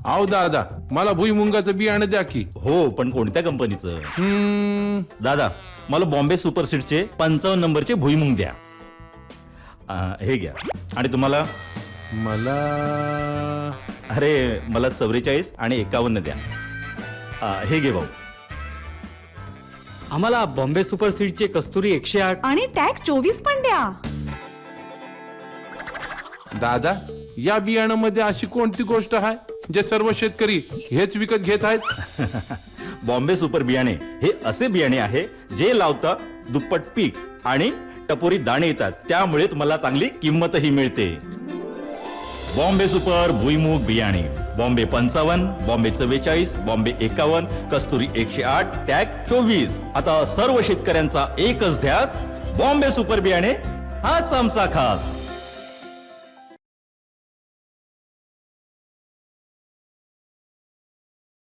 आव दादा, मला भुईमुंगाचं बियाणं द्या की. हो, पण कोणत्या कंपनीचं? दादा, मला बॉम्बे सुपर सीड्सचे 55 नंबरचे भुईमुंग द्या. हे घ्या. आणि तुम्हाला? मला अरे, मला 44 आणि 51 द्या. हे घे भाऊ. आम्हाला बॉम्बे सुपर सीडचे कस्तुरी 108 आणि टॅग 24 पण द्या. दादा, या बियाणामध्ये अशी कोणती गोष्ट आहे जे सर्व शेतकरी हेच विकत घेत आहेत? बॉम्बे सुपर बियाणे हे असे बियाणे आहे जे लावता दुप्पट पीक आणि टपोरी दाणे येतात, त्यामुळे तुम्हाला चांगली किंमतही मिळते. बॉम्बे सुपर भुईमुग बियाणे, बॉम्बे 55, बॉम्बे 44, बॉम्बे 51, कस्तुरी 108, टॅग 24. आता सर्व शेतकऱ्यांचा एकच ध्यास, बॉम्बे सुपर बियाणे हाच आमचा खास.